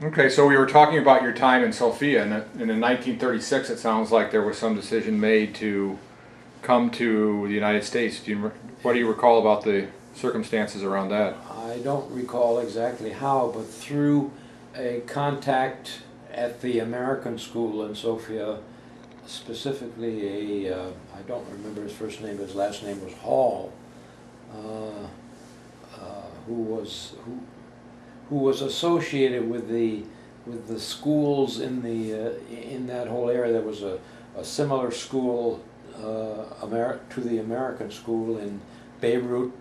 Okay, so we were talking about your time in Sophia, and in 1936 it sounds like there was some decision made to come to the United States. What do you recall about the circumstances around that? I don't recall exactly how, but through a contact at the American school in Sophia, specifically I don't remember his first name, but his last name was Hall, uh, who was associated with the schools in that whole area. There was a similar school to the American school in Beirut,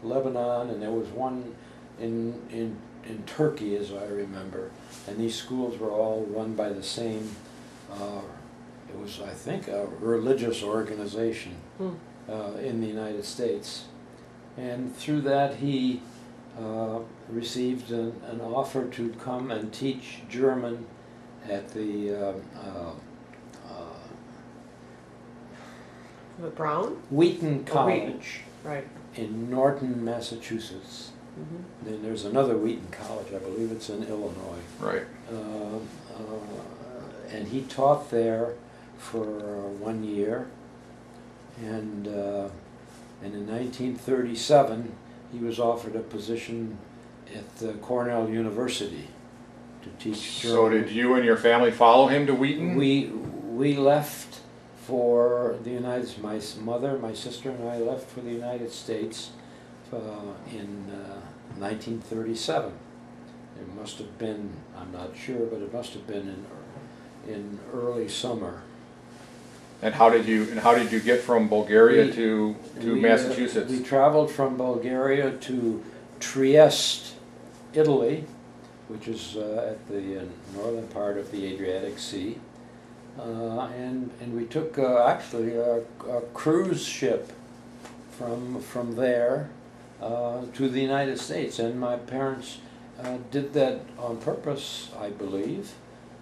Lebanon, and there was one in Turkey, as I remember. And these schools were all run by the same. It was, I think, a religious organization in the United States. And through that, he received an offer to come and teach German at the Brown? Wheaton Oh, College Wheaton. Right. in Norton, Massachusetts. Mm-hmm. Then there's another Wheaton College, I believe it's in Illinois. Right. And he taught there for 1 year, and in 1937 he was offered a position at Cornell University to teach German. So did you and your family follow him to Wheaton? We left for the United States. My sister and I left for the United States in 1937. It must have been, I'm not sure, but it must have been in early summer. And how did you get from Bulgaria to Massachusetts? We traveled from Bulgaria to Trieste, Italy, which is at the northern part of the Adriatic Sea. And we took actually a cruise ship from there to the United States. And my parents did that on purpose, I believe,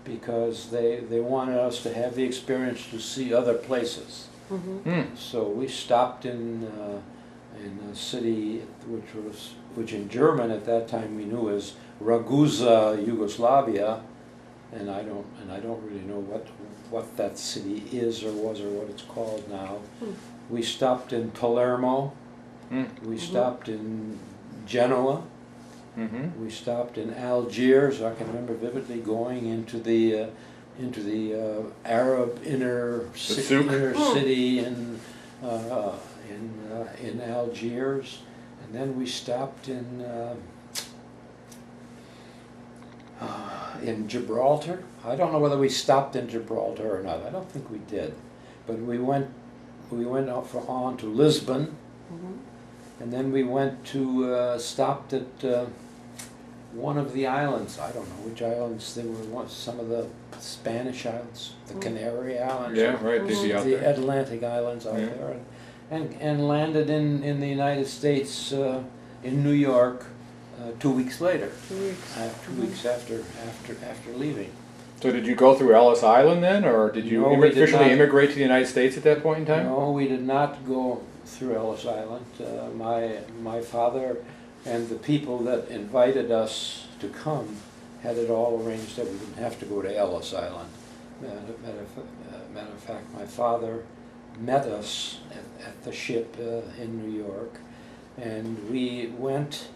because they wanted us to have the experience to see other places. Mm-hmm. So we stopped in a city which in German at that time we knew as Ragusa, Yugoslavia, and I don't really know what that city is or was or what it's called now. We stopped in Palermo. We stopped in Genoa. We stopped in Algiers. I can remember vividly going into the Arab inner city in Algiers, and then we stopped in Gibraltar. I don't know whether we stopped in Gibraltar or not. I don't think we did, but we went on to Lisbon, and then we went to stopped at one of the islands. I don't know which islands they were. Some of the Spanish islands, the Canary Islands. Yeah, right. The Atlantic Islands out there, and landed in the United States in New York 2 weeks later. 2 weeks. 2 weeks after leaving. So did you go through Ellis Island then, or did you officially immigrate to the United States at that point in time? No, we did not go through Ellis Island. My father and the people that invited us to come had it all arranged that we didn't have to go to Ellis Island. Matter of fact, my father met us at the ship in New York, and we went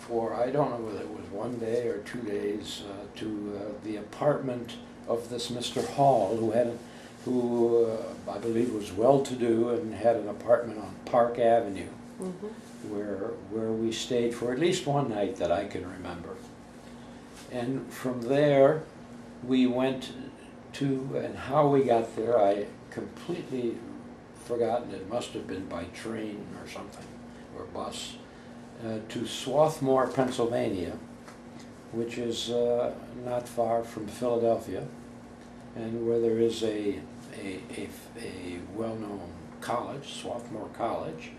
for, I don't know whether it was 1 day or 2 days, to the apartment of this Mr. Hall, who I believe was well-to-do and had an apartment on Park Avenue, where we stayed for at least one night that I can remember. And from there, we went to, and how we got there, I completely forgotten. It must have been by train or something, or bus, to Swarthmore, Pennsylvania, which is not far from Philadelphia, and where there is a well-known college, Swarthmore College.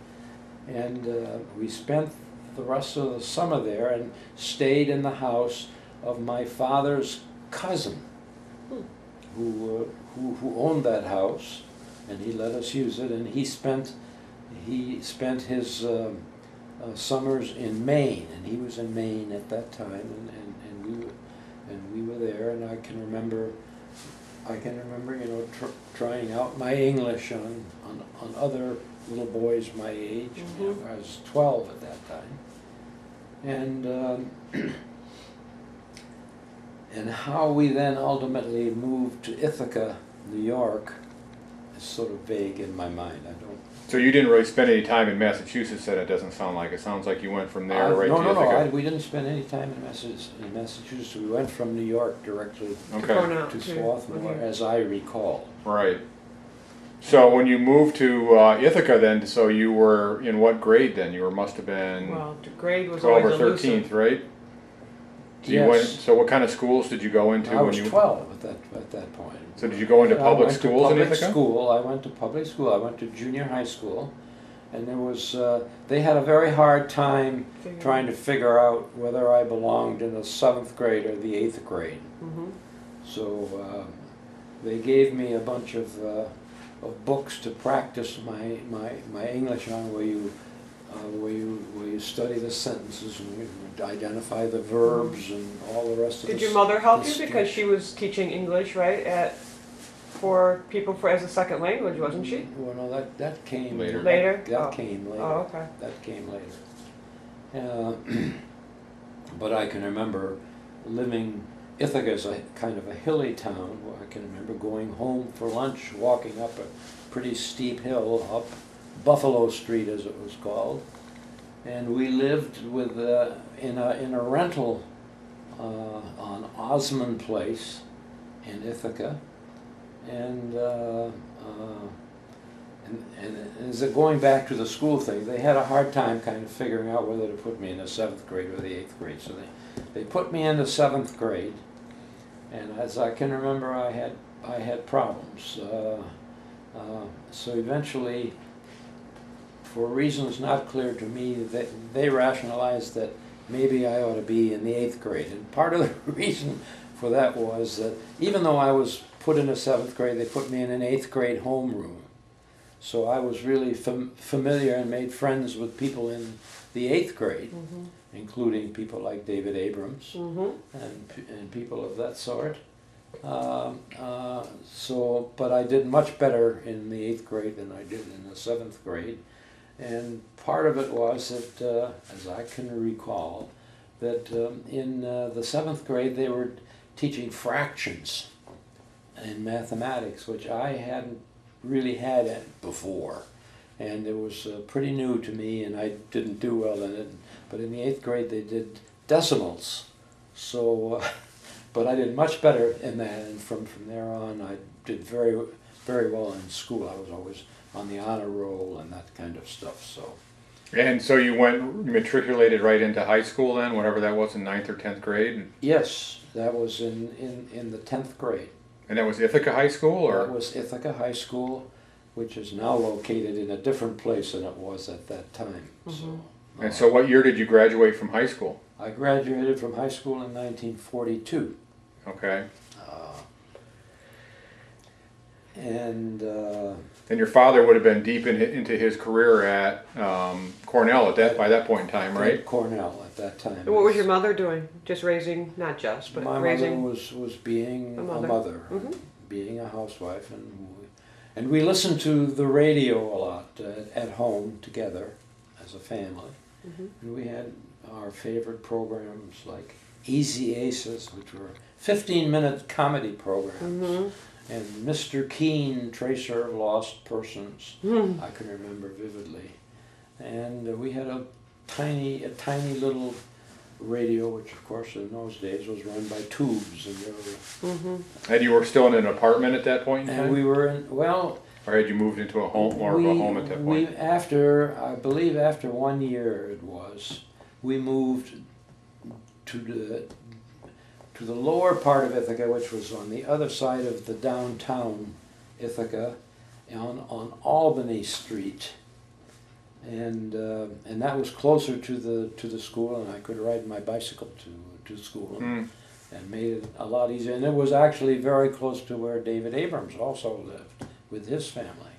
And we spent the rest of the summer there and stayed in the house of my father's cousin, who owned that house, and he let us use it. And he spent his summers in Maine, and he was in Maine at that time, and we were there, and I can remember, you know, trying out my English on other little boys my age. Mhm. I was 12 at that time, and and how we then ultimately moved to Ithaca, New York, is sort of vague in my mind. I don't. So you didn't really spend any time in Massachusetts, then it doesn't sound like. It sounds like you went from there right No, to no, Ithaca. no. We didn't spend any time in Massachusetts. We went from New York directly Okay. Cornell, to too. Swarthmore, Okay. as I recall. Right. So when you moved to Ithaca then, so you were in what grade then? You must have been Well, the grade was 12 or always elusive. 13th, right? So you Yes. went, so what kind of schools did you go into I when was you 12 at that point. So did you go into I public went to schools in public Ithaca? School. I went to public school. I went to junior high school, and there was they had a very hard time trying to figure out whether I belonged in the 7th grade or the 8th grade. Mhm. So they gave me a bunch of books to practice my English on, where you study the sentences and you identify the verbs and all the rest of it. Did your mother help you because she was teaching English, right, for people as a second language, wasn't she? Well, no, that came Later. Later? That Oh. came later. Oh, okay. That came later. But I can remember living. Ithaca is a kind of a hilly town. Where I can remember going home for lunch, walking up a pretty steep hill up Buffalo Street, as it was called, and we lived with in a rental on Osmond Place in Ithaca, and as going back to the school thing, they had a hard time kind of figuring out whether to put me in the 7th grade or the 8th grade. So they put me in the 7th grade, and as I can remember, I had problems. So eventually, for reasons not clear to me, they rationalized that maybe I ought to be in the 8th grade. And part of the reason for that was that even though I was put in the 7th grade, they put me in an 8th grade homeroom. So I was really familiar and made friends with people in the 8th grade, including people like David Abrams and people of that sort. But I did much better in the 8th grade than I did in the 7th grade. And part of it was that, as I can recall, that in the 7th grade they were teaching fractions in mathematics, which I hadn't really had it before. And it was pretty new to me, and I didn't do well in it. But in the 8th grade they did decimals. So, but I did much better in that, and from there on I did very, very well in school. I was always on the honor roll and that kind of stuff. So. And so you matriculated right into high school then, whatever that was, in 9th or 10th grade? Yes, that was in the 10th grade. And that was Ithaca High School, or? That was Ithaca High School, which is now located in a different place than it was at that time. So, And so what year did you graduate from high school? I graduated from high school in 1942. Okay. And your father would have been deep into his career at Cornell by that point in time, right? Cornell at that time. And what was your mother doing? Just raising, not just, but My raising? mother was being A a mother. mother, Mhm. being a housewife, and we listened to the radio a lot at home together as a family. And we had our favorite programs like Easy Aces, which were 15-minute comedy programs, and Mr. Keen, Tracer of Lost Persons, I can remember vividly. And we had a tiny little radio, which of course in those days was run by tubes, and And you were still in an apartment at that point in time? and we were in, well, Or had you moved into a home, more of a home at that point? I believe after 1 year it was, we moved to the lower part of Ithaca, which was on the other side of the downtown Ithaca, on Albany Street, and that was closer to the school, and I could ride my bicycle to school, and made it a lot easier. And it was actually very close to where David Abrams also lived with his family.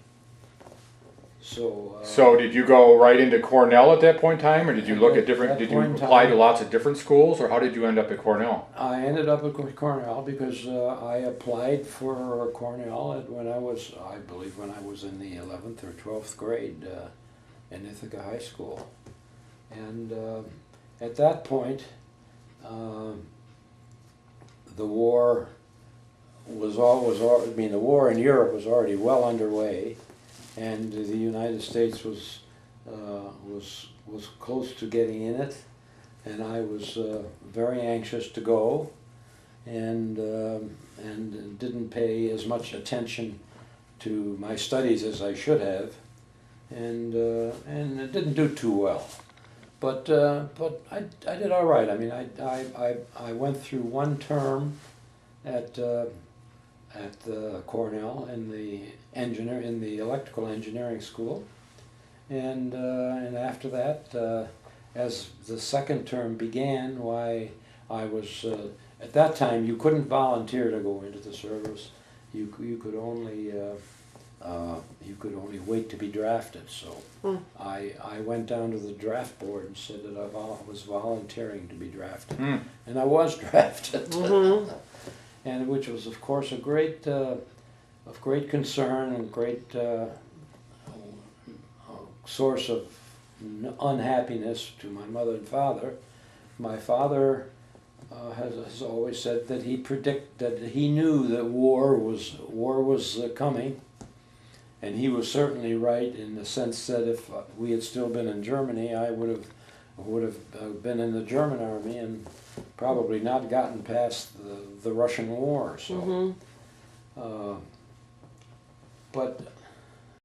So. So did you go right into Cornell at that point in time, or did you look at At different, that did you point in apply to time- lots of different schools, or how did you end up at Cornell? I ended up at Cornell because I applied for Cornell when I was, I believe, when I was in the 11th or 12th grade in Ithaca High School. And at that point, the war the war in Europe was already well underway, and the United States was close to getting in it, and I was very anxious to go, and didn't pay as much attention to my studies as I should have, and it didn't do too well. But I did all right. I mean, I went through one term at Cornell in the electrical engineering school, and after that, as the second term began, why I was at that time you couldn't volunteer to go into the service. You could only wait to be drafted. So I went down to the draft board and said that I was volunteering to be drafted, and I was drafted. And which was, of course, of great concern and great source of unhappiness to my mother and father. My father has always said that he knew that war was coming, and he was certainly right in the sense that if we had still been in Germany, I would have been in the German army and probably not gotten past the Russian war. So, but